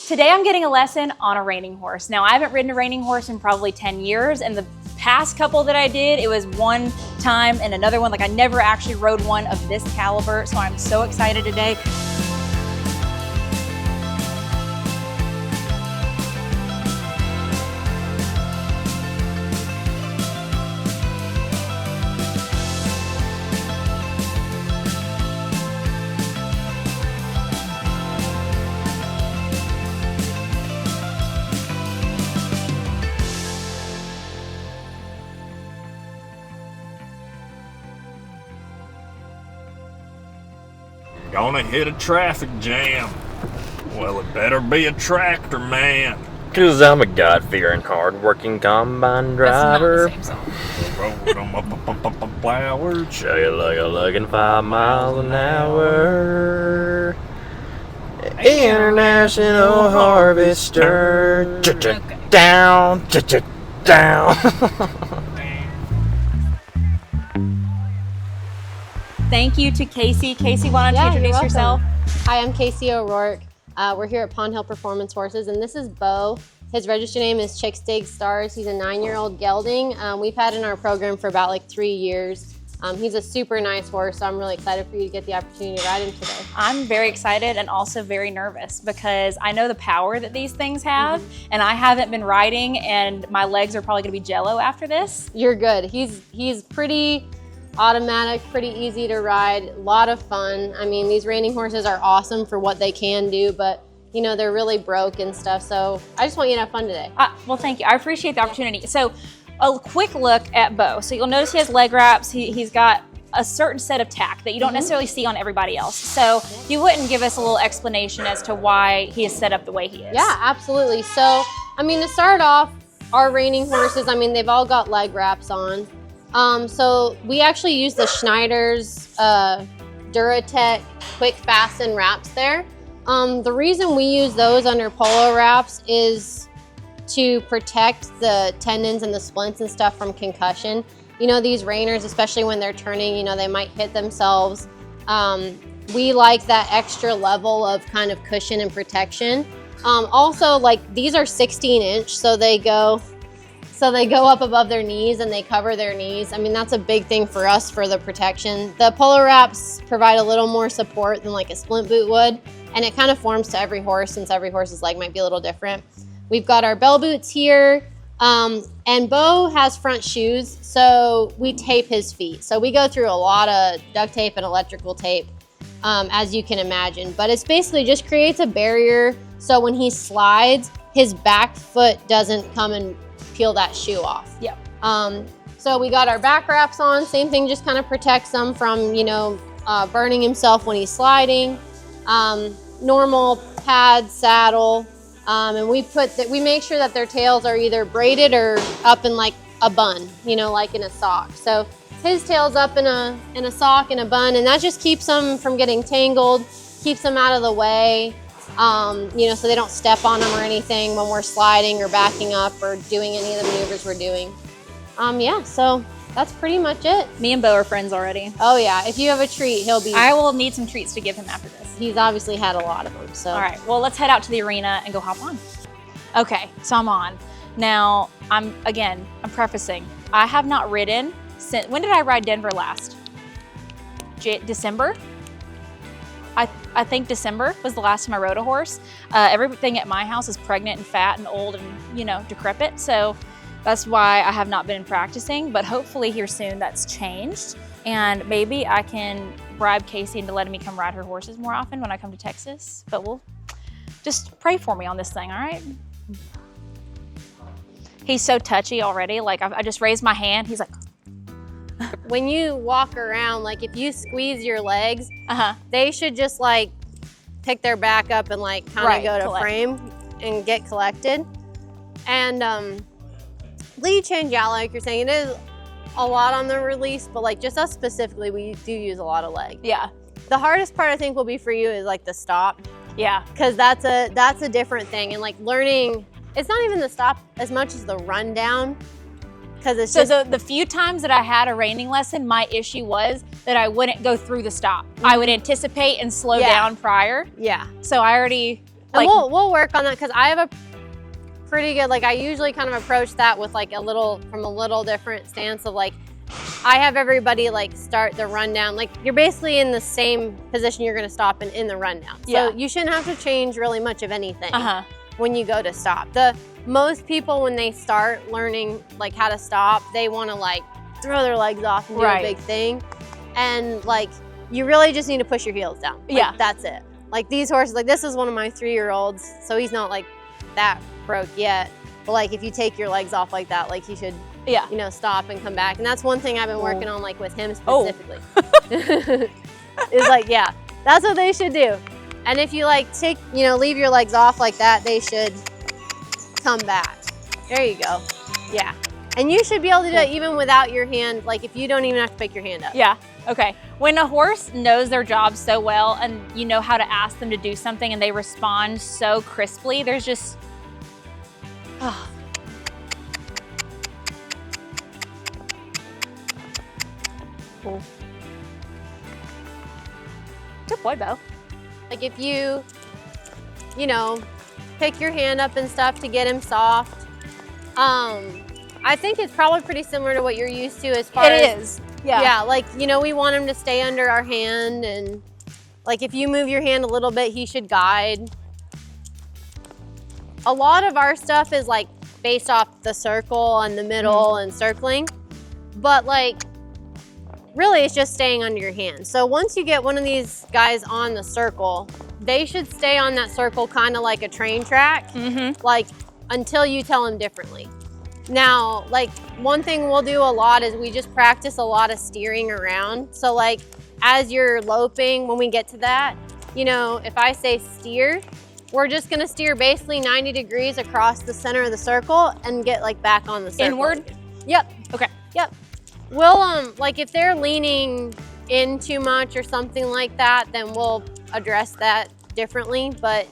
Today I'm getting a lesson on a reining horse. Now I haven't ridden a reining horse in probably 10 years, and the past couple that I did, it was one time and another one. Like I never actually rode one of this caliber, so I'm so excited today. Gonna hit a traffic jam. Well, it better be a tractor man. 'Cause I'm a God-fearing, hard-working combine driver. That's not the same song. Road on my flowers. Show you like a lugging 5 miles an hour. International Harvester. Okay. Down, down. Thank you to Kaci. Kaci, why don't you introduce yourself? Hi, I'm Kaci O'Rourke. We're here at Pond Hill Performance Horses, and this is Bo. His registered name is Chicksteak Stars. He's a 9-year-old gelding. We've had in our program for about like 3 years. He's a super nice horse, so I'm really excited for you to get the opportunity to ride him today. I'm very excited and also very nervous because I know the power that these things have, and I haven't been riding, and my legs are probably gonna be jello after this. You're good. He's pretty automatic, pretty easy to ride, a lot of fun. I mean, these reining horses are awesome for what they can do, but you know, they're really broke and stuff. So I just want you to have fun today. Well, thank you. I appreciate the opportunity. So a quick look at Bo. So you'll notice he has leg wraps. He's got a certain set of tack that you don't necessarily see on everybody else. So you wouldn't give us a little explanation as to why he is set up the way he is? Yeah, absolutely. So, I mean, to start off, our reining horses, I mean, they've all got leg wraps on. So we actually use the Schneider's Duratec quick fasten wraps there. The reason we use those under polo wraps is to protect the tendons and the splints and stuff from concussion. You know, these Reiners, especially when they're turning, you know, they might hit themselves. We like that extra level of kind of cushion and protection. Also, like, these are 16-inch, so they go up above their knees and they cover their knees. I mean, that's a big thing for us for the protection. The polo wraps provide a little more support than like a splint boot would, and it kind of forms to every horse since every horse's leg might be a little different. We've got our bell boots here, and Bo has front shoes, so we tape his feet. So we go through a lot of duct tape and electrical tape, as you can imagine, but it's basically just creates a barrier so when he slides, his back foot doesn't come and peel that shoe off. Yep. So we got our back wraps on, same thing, just kind of protects them from, you know, burning himself when he's sliding. Normal pad, saddle, and we make sure that their tails are either braided or up in like a bun, you know, like in a sock. So his tail's up in a sock and a bun, and that just keeps them from getting tangled, keeps them out of the way. You know, so they don't step on them or anything when we're sliding or backing up or doing any of the maneuvers we're doing. Yeah, so that's pretty much it. Me and Bo are friends already. Oh yeah, if you have a treat, he'll be. I will need some treats to give him after this. He's obviously had a lot of them, so. All right, well, let's head out to the arena and go hop on. Okay, so I'm on. Now, I'm prefacing. I have not ridden since, when did I ride Denver last? December? I think December was the last time I rode a horse. Everything at my house is pregnant and fat and old and, you know, decrepit. So that's why I have not been practicing, but hopefully here soon that's changed. And maybe I can bribe Kaci into letting me come ride her horses more often when I come to Texas. But we'll just pray for me on this thing, all right? He's so touchy already. Like I just raised my hand. He's like, when you walk around, like if you squeeze your legs, they should just like pick their back up and like kind of go to frame and get collected. And lead change out, like you're saying, it is a lot on the release, but like just us specifically, we do use a lot of leg. Yeah. The hardest part I think will be for you is like the stop. Yeah. Because that's a different thing, and like learning, it's not even the stop as much as the rundown. It's so the few times that I had a reining lesson, my issue was that I wouldn't go through the stop. I would anticipate and slow down prior. Yeah. So I already Like, we'll work on that because I have a pretty good, like I usually kind of approach that with like from a little different stance of like, I have everybody like start the rundown. Like you're basically in the same position you're gonna stop in the rundown. Yeah. So you shouldn't have to change really much of anything uh-huh. when you go to stop. Most people when they start learning like how to stop, they wanna like throw their legs off and do a big thing. And like, you really just need to push your heels down. Like, yeah. That's it. Like these horses, like this is one of my 3-year-olds, so he's not like that broke yet. But like if you take your legs off like that, like he should, yeah, you know, stop and come back. And that's one thing I've been working on like with him specifically. Is like, yeah, that's what they should do. And if you like leave your legs off like that, they should come back. There you go. Yeah. And you should be able to do it even without your hand, like if you don't even have to pick your hand up. Yeah, okay. When a horse knows their job so well and you know how to ask them to do something and they respond so crisply, there's just, oh. Cool. Good boy, Bo. Like if you pick your hand up and stuff to get him soft, I think it's probably pretty similar to what you're used to as far as— It is, yeah. Yeah, like, we want him to stay under our hand, and like if you move your hand a little bit, he should guide. A lot of our stuff is like based off the circle and the middle and circling, but like really it's just staying under your hand. So once you get one of these guys on the circle, they should stay on that circle kind of like a train track, like until you tell them differently. Now, like one thing we'll do a lot is we just practice a lot of steering around. So like as you're loping, when we get to that, if I say steer, we're just gonna steer basically 90 degrees across the center of the circle and get like back on the circle. Inward? Yep. Okay. Yep. We'll, like if they're leaning in too much or something like that, then we'll address that differently. But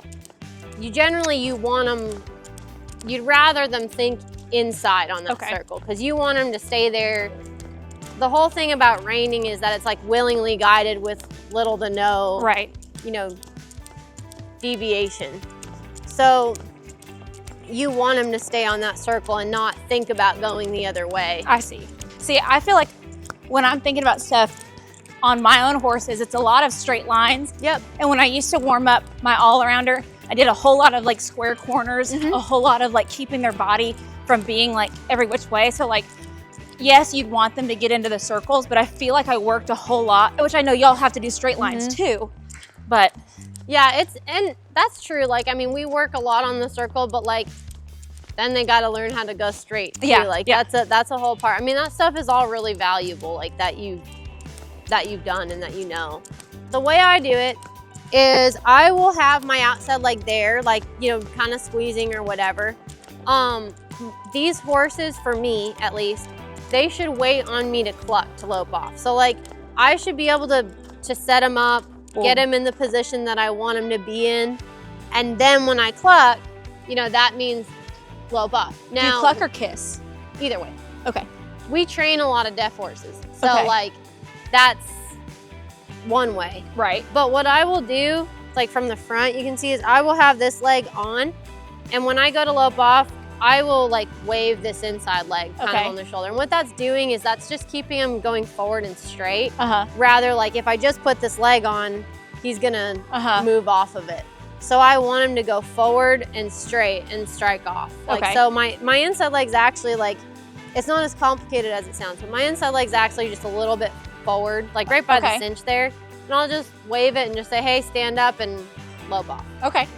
you want them, you'd rather them think inside on that circle because you want them to stay there. The whole thing about reining is that it's like willingly guided with little to no, deviation. So you want them to stay on that circle and not think about going the other way. I see. See, I feel like when I'm thinking about stuff on my own horses, it's a lot of straight lines. Yep. And when I used to warm up my all-arounder, I did a whole lot of like square corners, a whole lot of like keeping their body from being like every which way. So like, yes, you'd want them to get into the circles, but I feel like I worked a whole lot, which I know y'all have to do straight lines too, but. Yeah, and that's true. Like, I mean, we work a lot on the circle, but like, then they got to learn how to go straight too. Yeah. Like that's a whole part. I mean, that stuff is all really valuable, like that you've done and that you know. The way I do it is I will have my outside leg there, like, kind of squeezing or whatever. These horses, for me at least, they should wait on me to cluck to lope off. So like, I should be able to set them up, get him in the position that I want him to be in. And then when I cluck, that means lope off. Now, do you cluck or kiss? Either way. Okay. We train a lot of deaf horses. So like, that's one way. Right. But what I will do, like from the front, you can see is I will have this leg on. And when I go to lope off, I will like wave this inside leg kind of on the shoulder. And what that's doing is that's just keeping him going forward and straight. Rather, like if I just put this leg on, he's gonna move off of it. So I want him to go forward and straight and strike off. Like, so my inside leg's actually like, it's not as complicated as it sounds, but my inside leg's actually just a little bit forward, like right by the cinch there. And I'll just wave it and just say, hey, stand up and lope off. Okay.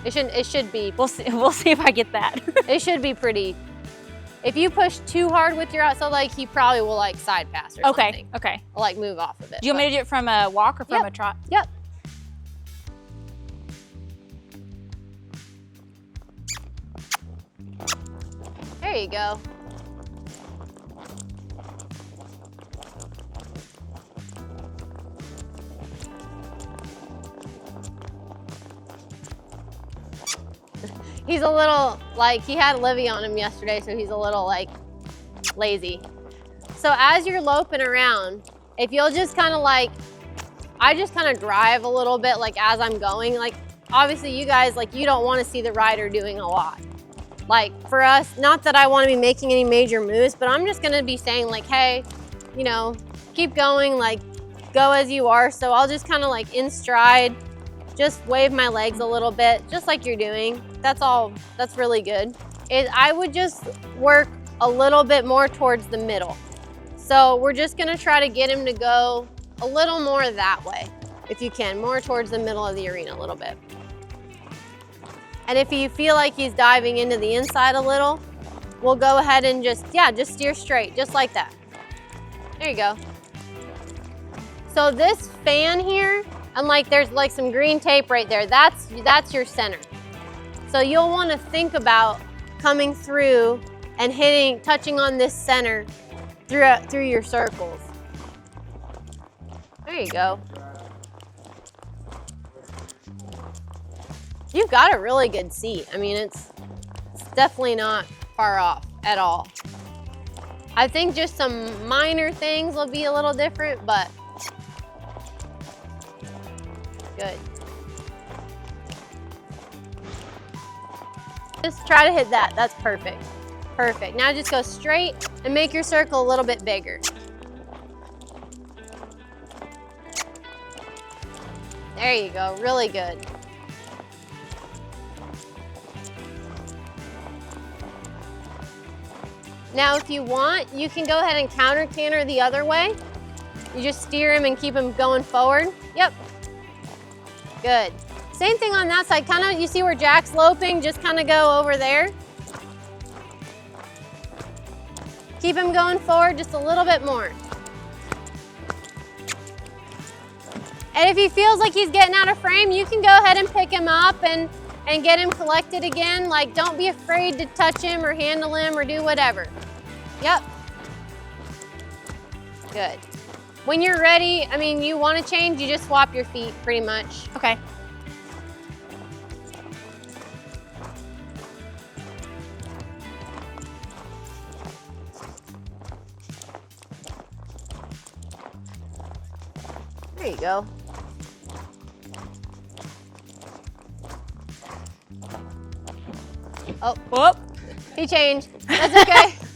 It should be. We'll see if I get that. It should be pretty. If you push too hard with your outside leg, he probably will like side pass or something. Okay. Or like move off of it. Do you want me to do it from a walk or from a trot? Yep. There you go. He's a little, like, he had Livy on him yesterday, so he's a little, like, lazy. So as you're loping around, if you'll just kind of, like, I just kind of drive a little bit, like, as I'm going. Like, obviously you guys, like, you don't want to see the rider doing a lot. Like for us, not that I want to be making any major moves, but I'm just going to be saying like, hey, you know, keep going, like go as you are. So I'll just kind of like in stride, just wave my legs a little bit, just like you're doing. That's all, that's really good. I would just work a little bit more towards the middle. So we're just gonna try to get him to go a little more that way, if you can, more towards the middle of the arena a little bit. And if you feel like he's diving into the inside a little, we'll go ahead and just steer straight, just like that. There you go. So this fan here, and like there's like some green tape right there, that's your center. So you'll want to think about coming through and touching on this center through your circles. There you go. You've got a really good seat. I mean, it's definitely not far off at all. I think just some minor things will be a little different, but good. Just try to hit that. That's perfect. Perfect. Now just go straight and make your circle a little bit bigger. There you go. Really good. Now, if you want, you can go ahead and counter canter the other way. You just steer him and keep him going forward. Yep. Good. Same thing on that side. Kind of, you see where Jack's loping? Just kind of go over there. Keep him going forward just a little bit more. And if he feels like he's getting out of frame, you can go ahead and pick him up and get him collected again. Like, don't be afraid to touch him or handle him or do whatever. Yep. Good. When you're ready, I mean, you want to change, you just swap your feet pretty much. Okay. There you go. Oh, whoop. He changed. That's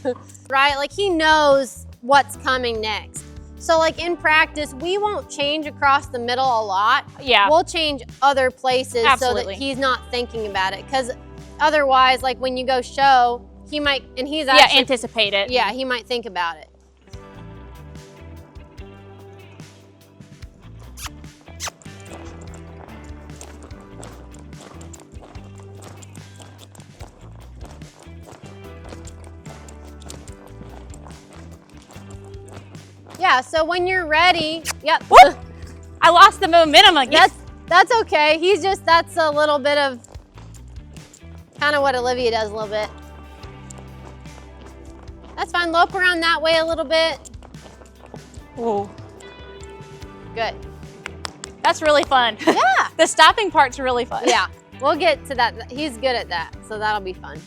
okay. Right? Like he knows what's coming next. So like in practice, we won't change across the middle a lot. Yeah. We'll change other places Absolutely. so that he's not thinking about it. Because otherwise, like when you go show, he might, and he's actually, anticipate it. yeah, he might think about it. Yeah, so when you're ready, yep. Whoop! I lost the momentum again. That's okay. That's a little bit of kind of what Olivia does a little bit. That's fine. Lope around that way a little bit. Ooh. Good. That's really fun. Yeah. The stopping part's really fun. Yeah, we'll get to that. He's good at that, so that'll be fun.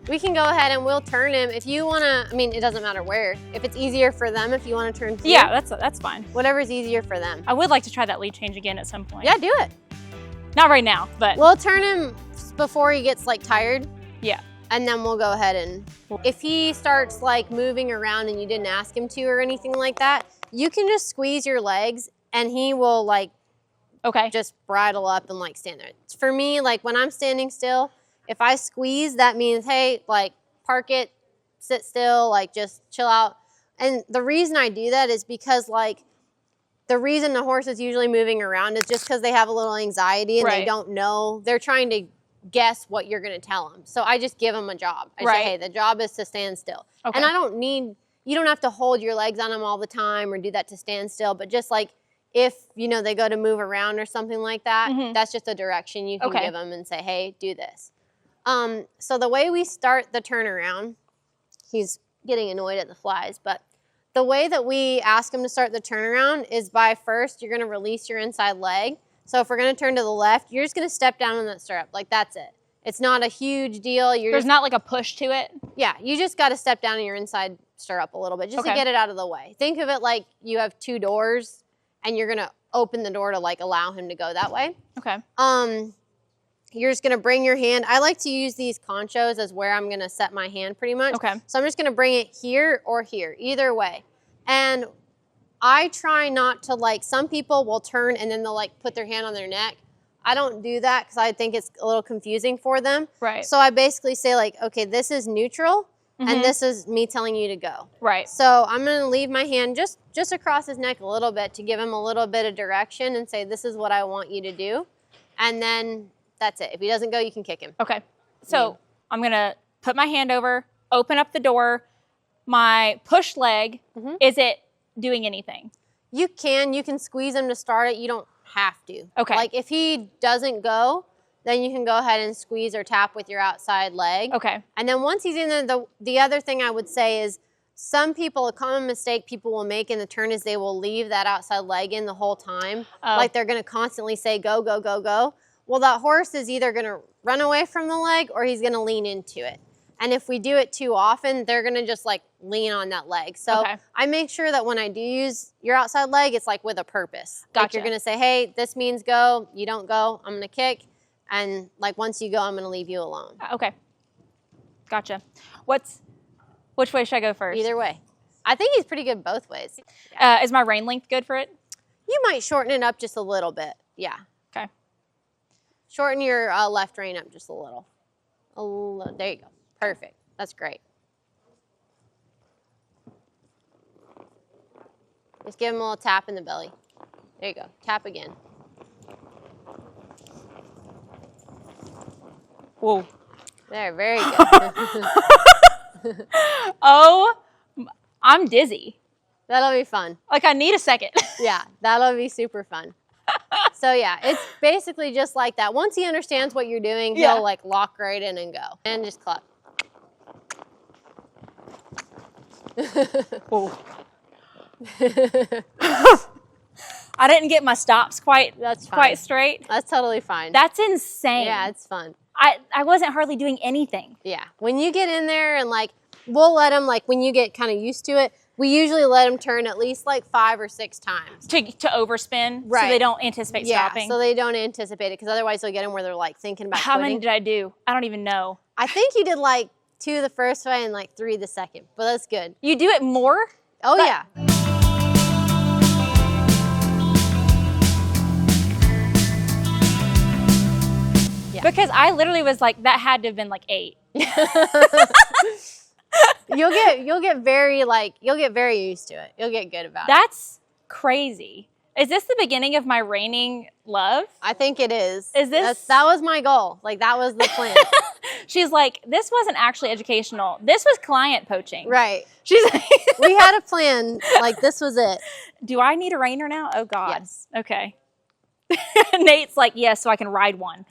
We can go ahead and we'll turn him. If you wanna, I mean, it doesn't matter where. If it's easier for them, if you wanna turn through. Yeah, that's fine. Whatever's easier for them. I would like to try that lead change again at some point. Yeah, do it. Not right now, but. We'll turn him before he gets like tired. Yeah. And then we'll go ahead and, if he starts like moving around and you didn't ask him to or anything like that, you can just squeeze your legs and he will like, okay, just bridle up and like stand there. For me, like when I'm standing still, if I squeeze, that means, hey, like park it, sit still, like just chill out. And the reason I do that is because like, the reason the horse is usually moving around is just because they have a little anxiety and Right. they don't know. They're trying to guess what you're going to tell them. So I just give them a job. I Right. say, hey, the job is to stand still. Okay. And you don't have to hold your legs on them all the time or do that to stand still. But just like if, you know, they go to move around or something like that, Mhm. that's just a direction you can Okay. give them and say, hey, do this. So the way we start the turnaround, he's getting annoyed at the flies, but the way that we ask him to start the turnaround is by first, you're going to release your inside leg. So if we're going to turn to the left, you're just going to step down on that stirrup. Like that's it. It's not a huge deal. There's not like a push to it. Yeah, you just got to step down in your inside stirrup a little bit just Okay. to get it out of the way. Think of it like you have two doors and you're going to open the door to like allow him to go that way. Okay. you're just gonna bring your hand. I like to use these conchos as where I'm gonna set my hand pretty much. Okay. So I'm just gonna bring it here or here, either way. And I try not to like, some people will turn and then they'll like put their hand on their neck. I don't do that because I think it's a little confusing for them. Right. So I basically say like, okay, this is neutral and this is me telling you to go. Right. So I'm going to leave my hand just across his neck a little bit to give him a little bit of direction and say, this is what I want you to do. And then that's it. If he doesn't go, you can kick him. Okay. So I'm going to put my hand over, open up the door. My push leg, is it doing anything? You can squeeze him to start it. You don't have to. Okay. Like if he doesn't go, then you can go ahead and squeeze or tap with your outside leg. Okay. And then once he's in there, the other thing I would say is some people, a common mistake people will make in the turn is they will leave that outside leg in the whole time. Like they're going to constantly say, go, go, go, go. Well, that horse is either going to run away from the leg or he's going to lean into it. And if we do it too often, they're going to just like lean on that leg. So I make sure that when I do use your outside leg, it's like with a purpose. Gotcha. Like you're going to say, hey, this means go. You don't go, I'm going to kick. And like once you go, I'm going to leave you alone. Okay. Gotcha. Which way should I go first? Either way. I think he's pretty good both ways. Is my rein length good for it? You might shorten it up just a little bit. Yeah. Okay. Shorten your left rein up just a little. There you go. Perfect. That's great. Just give him a little tap in the belly. There you go. Tap again. Whoa. There, very good. Oh, I'm dizzy. That'll be fun. Like I need a second. Yeah, that'll be super fun. So yeah, it's basically just like that. Once he understands what you're doing, he'll like lock right in and go. And just cluck. Whoa. I didn't get my stops quite straight. That's totally fine. That's insane. Yeah, it's fun. I wasn't hardly doing anything. Yeah. When you get in there and like, we'll let them, like when you get kind of used to it, we usually let them turn at least like 5 or 6 times. To overspin, right. So they don't anticipate stopping. Yeah, so they don't anticipate it because otherwise they'll get them where they're like thinking about How many did I do? I don't even know. I think you did like 2 the first way and like 3 the second, but that's good. You do it more? Oh, yeah. Because I literally was like, that had to have been like 8. You'll get very used to it. You'll get good about it. That's crazy. Is this the beginning of my reining love? I think it is. Is this? That was my goal. Like that was the plan. She's like, this wasn't actually educational. This was client poaching. Right. She's like, we had a plan. Like this was it. Do I need a reiner now? Oh God. Yes. Okay. Nate's like, yes, so I can ride one.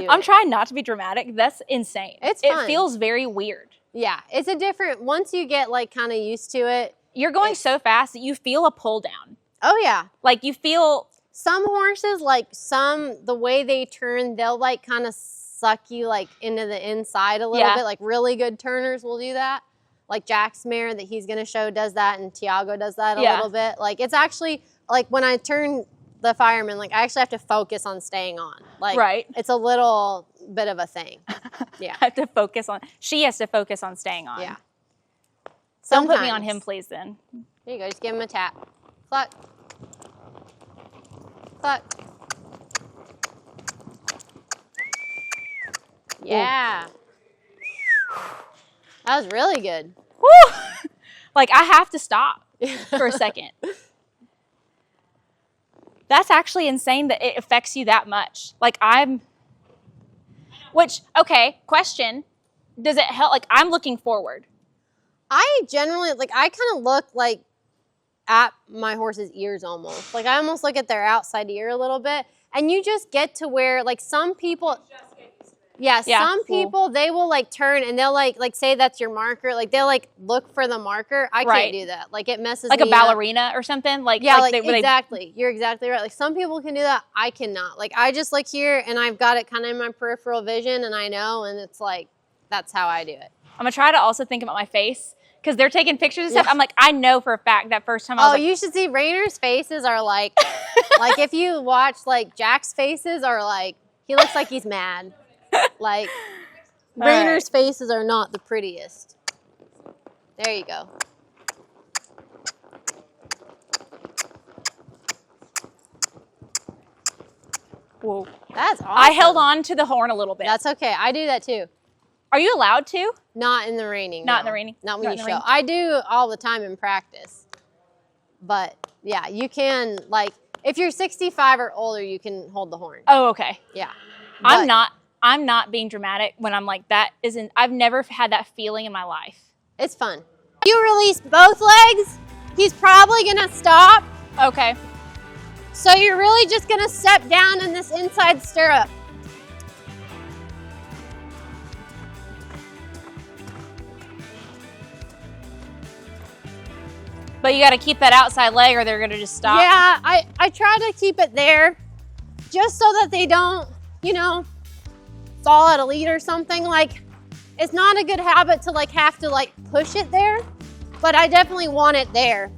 I'm trying not to be dramatic. That's insane. It's fun. It feels very weird. Yeah, it's a different, once you get like kind of used to it. You're going so fast that you feel a pull down. Oh yeah. Like you feel. Some horses, like the way they turn, they'll like kind of suck you like into the inside a little bit. Like really good turners will do that. Like Jack's mare that he's going to show does that and Tiago does that a little bit. Like it's actually, like when I turn the fireman, like I actually have to focus on staying on. Like it's a little bit of a thing. Yeah. I have to focus on, she has to focus on staying on. Yeah. Don't put me on him, please, then. There you go. Just give him a tap. Cluck. Cluck. Yeah. That was really good. Woo! Like I have to stop for a second. That's actually insane that it affects you that much. Like okay, question. Does it help? Like I'm looking forward. I generally, like I kind of look like at my horse's ears almost. Like I almost look at their outside ear a little bit. And you just get to where like some people, some people, they will like turn and they'll like say that's your marker. Like they'll like look for the marker. I can't do that. Like it messes me up. Like a ballerina or something? Like, exactly. You're exactly right. Like some people can do that. I cannot. Like I just look here and I've got it kind of in my peripheral vision and I know, and it's like, that's how I do it. I'm going to try to also think about my face. Because they're taking pictures and stuff. I'm like, I know for a fact that first time I was like, you should see Rainer's faces are like, like if you watch like Jack's faces are like, He looks like he's mad. Like, Reiners' faces are not the prettiest. There you go. Whoa. That's awesome. I held on to the horn a little bit. That's okay. I do that too. Are you allowed to? Not in the reining. Not no. in the reining? Not when Not you in the show. reining. I do all the time in practice. But yeah, you can, like, if you're 65 or older, you can hold the horn. Oh, okay. Yeah. I'm But not being dramatic when I'm like, that isn't, I've never had that feeling in my life. It's fun. You release both legs, he's probably gonna stop. Okay. So you're really just gonna step down in this inside stirrup. But you got to keep that outside leg or they're going to just stop. Yeah, I try to keep it there just so that they don't, you know, fall at a lead or something. Like, it's not a good habit to like have to like push it there, but I definitely want it there.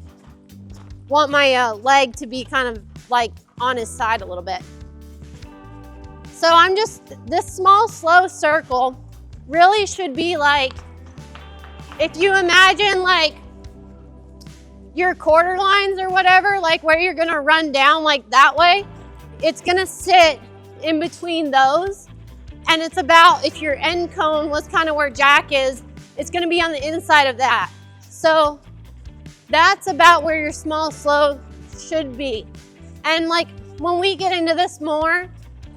Want my leg to be kind of like on his side a little bit. So I'm just, this small, slow circle really should be like, if you imagine like your quarter lines or whatever, like where you're gonna run down like that way, it's gonna sit in between those. And it's about, if your end cone was kind of where Jack is, it's gonna be on the inside of that. So that's about where your small, slow should be. And like when we get into this more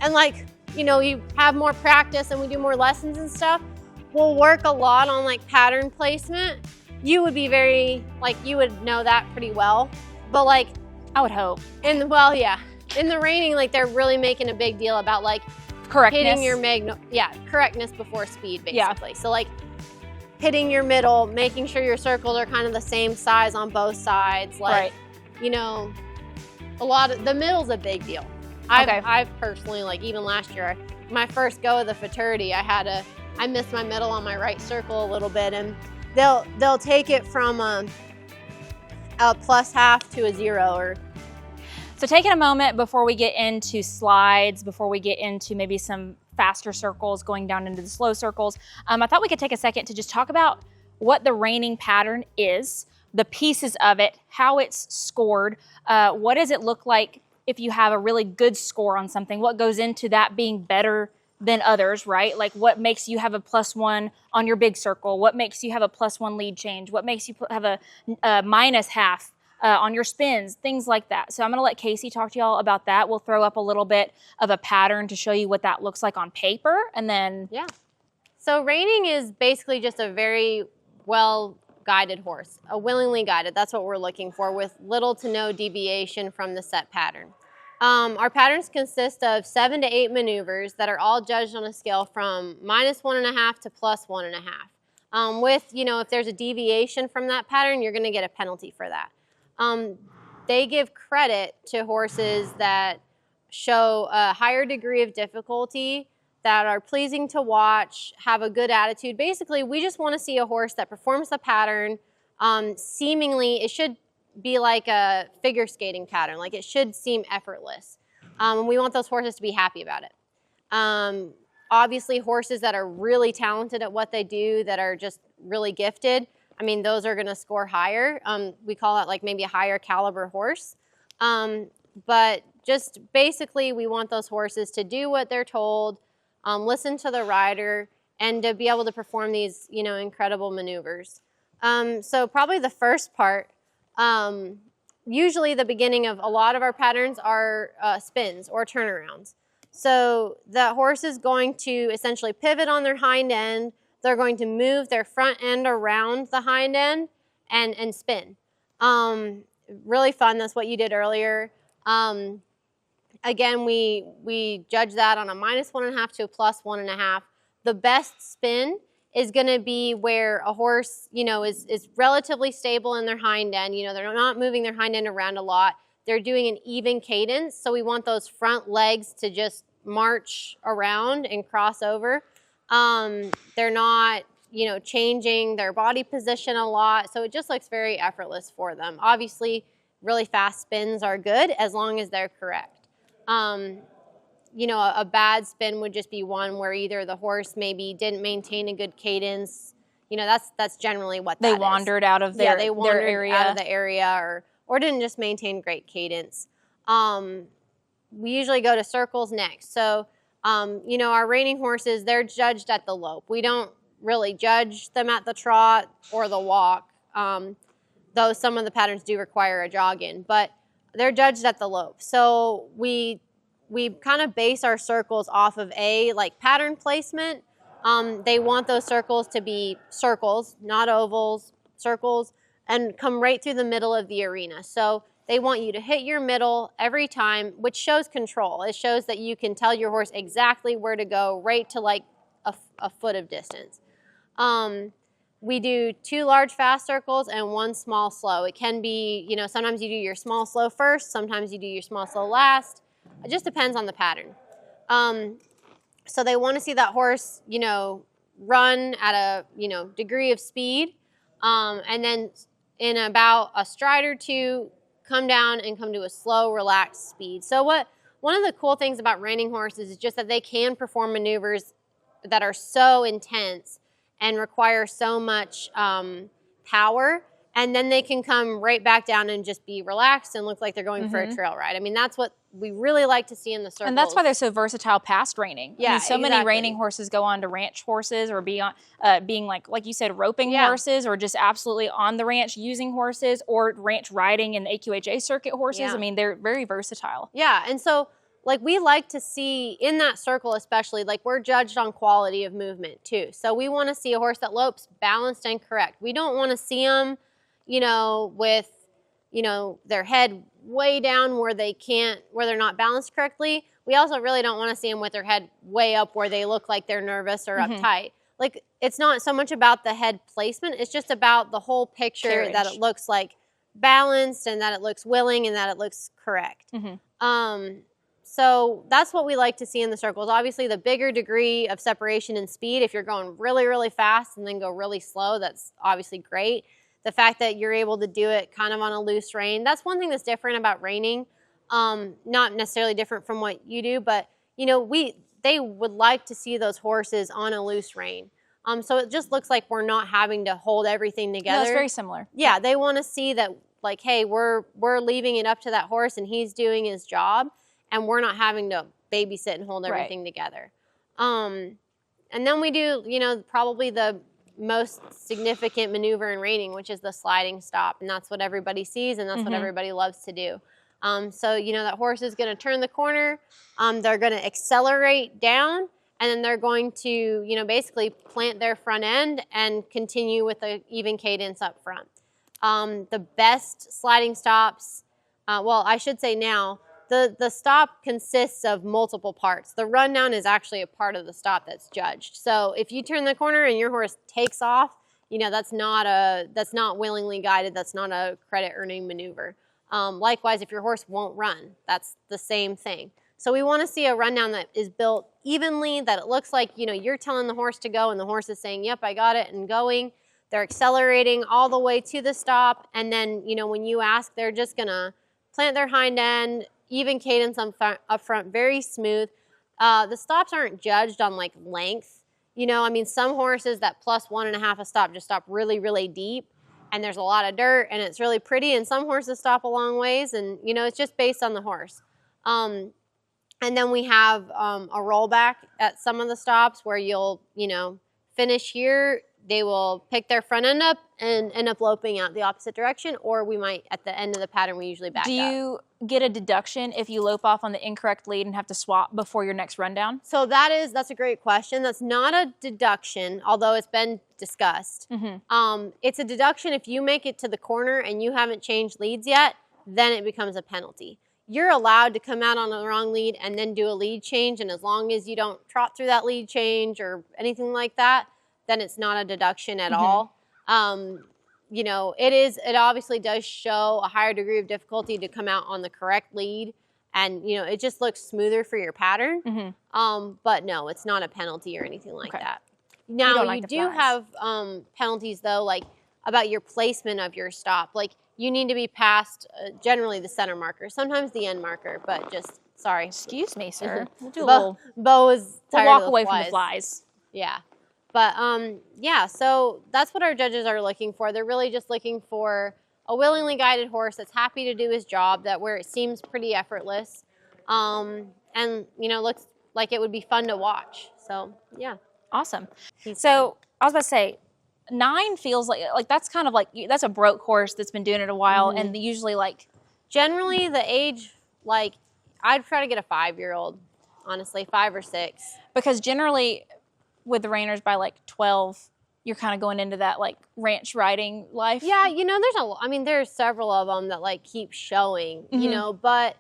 and like, you know, you have more practice and we do more lessons and stuff, we'll work a lot on like pattern placement. You would be very, like, you would know that pretty well. But like, I would hope. well, yeah. In the reining, like they're really making a big deal about like Correctness. hitting your correctness before speed, basically. Yeah. So like hitting your middle, making sure your circles are kind of the same size on both sides. Like, right. You know, a lot of, the middle's a big deal. I've personally, like even last year, my first go of the fraternity, I missed my middle on my right circle a little bit, and they'll take it from a +1/2 to a 0. So taking a moment before we get into slides, before we get into maybe some faster circles, going down into the slow circles, I thought we could take a second to just talk about what the reining pattern is, the pieces of it, how it's scored, what does it look like if you have a really good score on something, what goes into that being better than others, right? Like what makes you have a +1 on your big circle? What makes you have a +1 lead change? What makes you have a -1/2 on your spins? Things like that. So I'm gonna let Kaci talk to y'all about that. We'll throw up a little bit of a pattern to show you what that looks like on paper, and then... Yeah. So reining is basically just a very well-guided horse, a willingly guided. That's what we're looking for, with little to no deviation from the set pattern. Our patterns consist of 7 to 8 maneuvers that are all judged on a scale from -1/2 to +1/2. With, you know, if there's a deviation from that pattern, you're gonna get a penalty for that. They give credit to horses that show a higher degree of difficulty, that are pleasing to watch, have a good attitude. Basically, we just wanna see a horse that performs the pattern. Seemingly, it should be like a figure skating pattern. Like it should seem effortless. We want those horses to be happy about it. Obviously, horses that are really talented at what they do, that are just really gifted, I mean, those are gonna score higher. We call that like maybe a higher caliber horse. But just basically, we want those horses to do what they're told, listen to the rider, and to be able to perform these, you know, incredible maneuvers. So probably the first part, usually the beginning of a lot of our patterns are spins or turnarounds. So the horse is going to essentially pivot on their hind end. They're going to move their front end around the hind end and spin. Really fun. That's what you did earlier. Again, we judge that on a -1/2 to a +1/2. The best spin is going to be where a horse, you know, is relatively stable in their hind end. You know, they're not moving their hind end around a lot. They're doing an even cadence, so we want those front legs to just march around and cross over. They're not, you know, changing their body position a lot, so it just looks very effortless for them. Obviously, really fast spins are good as long as they're correct. you know, a bad spin would just be one where either the horse maybe didn't maintain a good cadence. You know, that's generally what They that is. wandered out of their, they wandered their area. out of the area or didn't just maintain great cadence. We usually go to circles next. So, you know, our reining horses, they're judged at the lope. We don't really judge them at the trot or the walk, though some of the patterns do require a jog in, but they're judged at the lope. So we kind of base our circles off of like pattern placement. They want those circles to be circles, not ovals, circles, and come right through the middle of the arena. So they want you to hit your middle every time, which shows control. It shows that you can tell your horse exactly where to go, right to like a foot of distance. We do 2 large fast circles and 1 small slow. It can be, you know, sometimes you do your small slow first, sometimes you do your small slow last. It just depends on the pattern. So they want to see that horse, you know, run at a, you know, degree of speed, and then in about a stride or 2, come down and come to a slow, relaxed speed. So one of the cool things about reining horses is just that they can perform maneuvers that are so intense and require so much power, and then they can come right back down and just be relaxed and look like they're going for a trail ride. I mean, that's what we really like to see in the circles. And that's why they're so versatile past reining. Yeah, I mean, so many exactly. reining horses go on to ranch horses or be on, being like you said, roping Yeah. horses, or just absolutely on the ranch using horses, or ranch riding in the AQHA circuit horses. Yeah. I mean, they're very versatile. Yeah, and so like we like to see in that circle especially, like we're judged on quality of movement too. So we want to see a horse that lopes balanced and correct. We don't want to see them, you know, with, you know, their head way down where they're not balanced correctly. We also really don't want to see them with their head way up where they look like they're nervous or uptight. Like, it's not so much about the head placement, it's just about the whole picture, Carriage. that it looks like balanced and that it looks willing and that it looks correct. So that's what we like to see in the circles. Obviously, the bigger degree of separation and speed, if you're going really, really fast and then go really slow, that's obviously great. The fact that you're able to do it kind of on a loose rein, that's one thing that's different about reining. Not necessarily different from what you do, but you know, they would like to see those horses on a loose rein. So it just looks like we're not having to hold everything together. No, it's very similar. Yeah, they want to see that, like, hey, we're leaving it up to that horse and he's doing his job, and we're not having to babysit and hold everything together. And then we do, you know, probably the most significant maneuver in reining, which is the sliding stop, and that's what everybody sees, and that's what everybody loves to do. So, you know, that horse is going to turn the corner, they're going to accelerate down, and then they're going to, you know, basically plant their front end and continue with an even cadence up front. The best sliding stops, well, I should say now, the stop consists of multiple parts. The rundown is actually a part of the stop that's judged. So if you turn the corner and your horse takes off, you know, that's not willingly guided, that's not a credit earning maneuver. Likewise, if your horse won't run, that's the same thing. So we want to see a rundown that is built evenly, that it looks like, you know, you're telling the horse to go and the horse is saying, yep, I got it, and going. They're accelerating all the way to the stop, and then, you know, when you ask, they're just going to plant their hind end, even cadence up front, very smooth. The stops aren't judged on like length. You know, I mean, some horses that plus 1.5 a stop just stop really, really deep, and there's a lot of dirt and it's really pretty, and some horses stop a long ways, and you know, it's just based on the horse. And then we have a rollback at some of the stops where you'll, you know, finish here, they will pick their front end up and end up loping out the opposite direction, or we might, at the end of the pattern, we usually back up. Do you get a deduction if you lope off on the incorrect lead and have to swap before your next rundown? So that's a great question. That's not a deduction, although it's been discussed. It's a deduction if you make it to the corner and you haven't changed leads yet, then it becomes a penalty. You're allowed to come out on the wrong lead and then do a lead change, and as long as you don't trot through that lead change or anything like that, then it's not a deduction at all. You know, it obviously does show a higher degree of difficulty to come out on the correct lead, and you know, it just looks smoother for your pattern. But no, it's not a penalty or anything like that. Now, you do have penalties though, like about your placement of your stop. Like, you need to be past generally the center marker, sometimes the end marker, but just Sorry. Excuse me, sir. We'll do a Bo, little. Bo is We'll tired walk of the away flies. from the flies. Yeah. But yeah, so that's what our judges are looking for. They're really just looking for a willingly guided horse that's happy to do his job, that where it seems pretty effortless, and you know, looks like it would be fun to watch. So yeah. Awesome. He's So I was about to say, 9 feels like that's kind of like, that's a broke horse that's been doing it a while, and usually like. Generally the age, like I'd try to get a 5-year-old, honestly, 5 or 6. Because generally with the Reiners by like 12, you're kind of going into that like ranch riding life. Yeah, you know, there's several of them that like keep showing, you know, but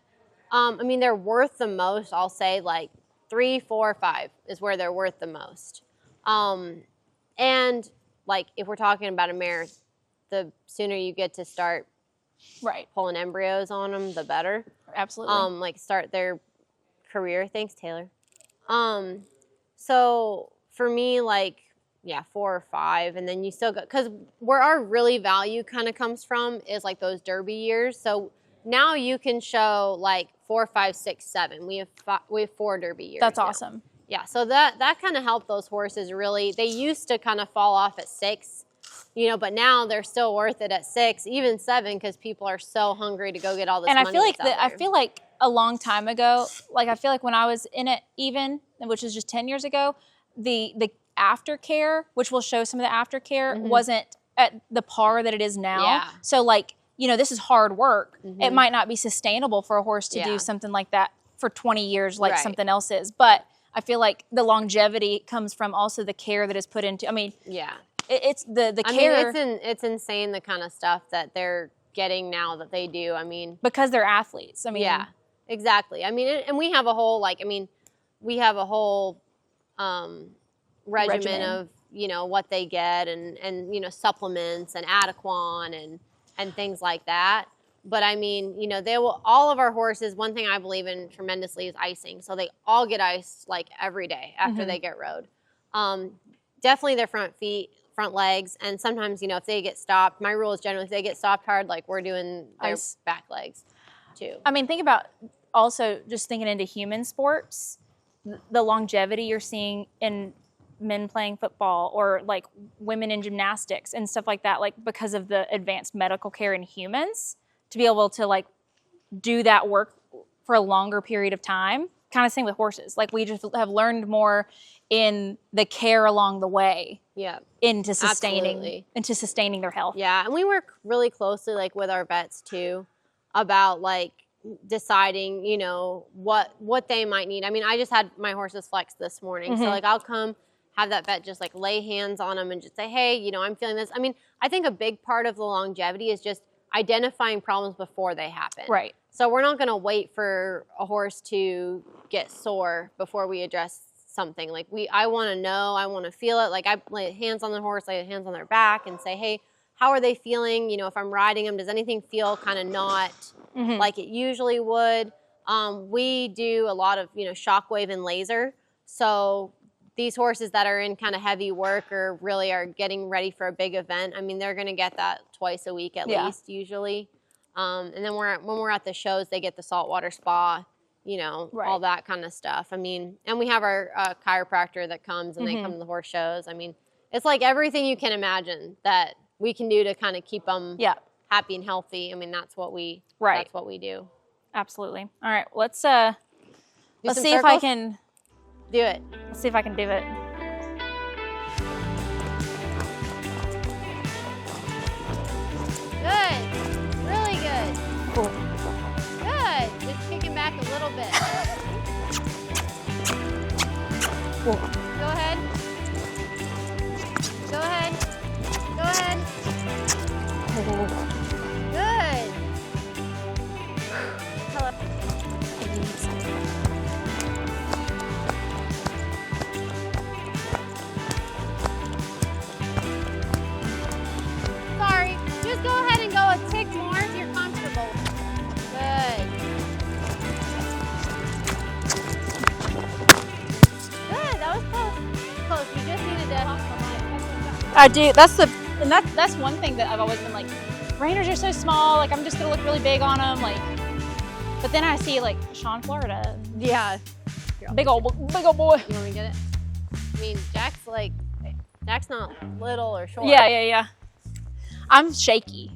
I mean, they're worth the most. I'll say like 3, 4, 5 is where they're worth the most. And like if we're talking about a mare, the sooner you get to start pulling embryos on them, the better. Absolutely. Like start their career. Thanks, Taylor. So for me, like, yeah, 4 or 5, and then you still go, because where our really value kind of comes from is like those Derby years. So now you can show like 4, 5, 6, 7. We have 4 Derby years. That's now. awesome. Yeah, so that kind of helped those horses really. They used to kind of fall off at 6, you know, but now they're still worth it at 6, even 7, because people are so hungry to go get all this. And money I feel like that's out there. I feel like a long time ago, like I feel like when I was in it, even, which is just 10 years ago, the aftercare, which will show some of the aftercare, wasn't at the par that it is now. Yeah. So like, you know, this is hard work. It might not be sustainable for a horse to do something like that for 20 years like something else is. But I feel like the longevity comes from also the care that is put into, I mean, it's the care. I mean, it's insane the kind of stuff that they're getting now that they do. I mean, because they're athletes. I mean, yeah, exactly. I mean, and we have a whole, like, I mean, we have a whole regimen of, you know, what they get and you know, supplements and Adequan and things like that. But I mean, you know, all of our horses, one thing I believe in tremendously is icing. So they all get iced like every day after they get rode. Definitely their front feet, front legs. And sometimes, you know, if they get stopped, my rule is generally if they get stopped hard, like we're doing their back legs too. I mean, think about also just thinking into human sports, the longevity you're seeing in men playing football or like women in gymnastics and stuff like that, like because of the advanced medical care in humans, to be able to like do that work for a longer period of time. Kind of same with horses. Like we just have learned more in the care along the way. Yeah. Into sustaining their health. Yeah. And we work really closely like with our vets too about like deciding, you know, what they might need. I mean, I just had my horses flex this morning. So like I'll come have that vet just like lay hands on them and just say, hey, you know, I'm feeling this. I mean, I think a big part of the longevity is just identifying problems before they happen. Right. So we're not going to wait for a horse to get sore before we address something. Like I want to know, I want to feel it. Like I lay hands on the horse, lay hands on their back and say, hey, how are they feeling? You know, if I'm riding them, does anything feel kind of not like it usually would? We do a lot of, you know, shockwave and laser. So these horses that are in kind of heavy work or really are getting ready for a big event, I mean, they're going to get that twice a week at least usually. And then when we're at the shows, they get the saltwater spa, you know, all that kind of stuff. I mean, and we have our chiropractor that comes and they come to the horse shows. I mean, it's like everything you can imagine that we can do to kind of keep them happy and healthy. I mean, that's what we do. Absolutely. All right, let's see if I can do it. Let's see if I can do it. Good. Really good. Cool. Good. Just kicking back a little bit. Cool. Go ahead. Go ahead. Go ahead. Good. Hello. Sorry. Just go ahead and go a tick more if you're comfortable. Good. Good. That was close. Close. You just needed to. I do. That's one thing that I've always been like, Reiners are so small. Like I'm just gonna look really big on them. Like But then I see like Sean Florida, Yeah. big old boy. You want me to get it? I mean, Jack's not little or short. Yeah. I'm shaky.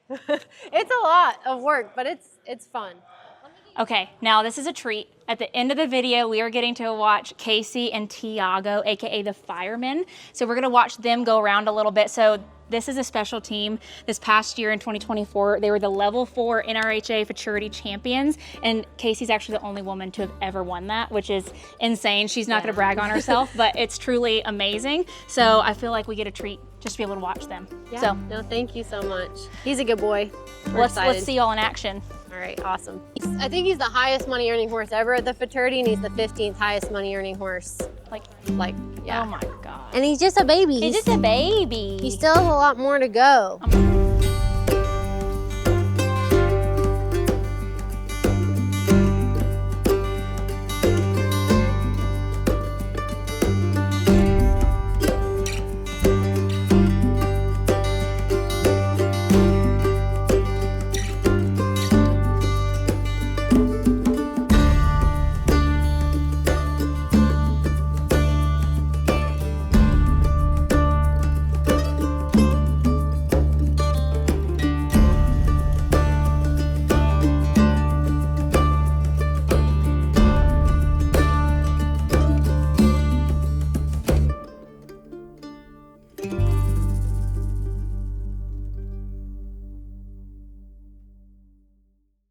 It's a lot of work, but it's fun. Okay, now this is a treat. At the end of the video, we are getting to watch Kaci and Tiago, AKA the firemen. So we're gonna watch them go around a little bit. So this is a special team. This past year in 2024, they were the level 4 NRHA Futurity champions. And Kaci's actually the only woman to have ever won that, which is insane. She's not gonna brag on herself, but it's truly amazing. So I feel like we get a treat just to be able to watch them. Yeah. So No, thank you so much. He's a good boy. let's see y'all in action. All right, awesome. I think he's the highest money earning horse ever at the Futurity, and he's the 15th highest money earning horse. Yeah. Oh my God. And he's just a baby. He's just a baby. He still has a lot more to go.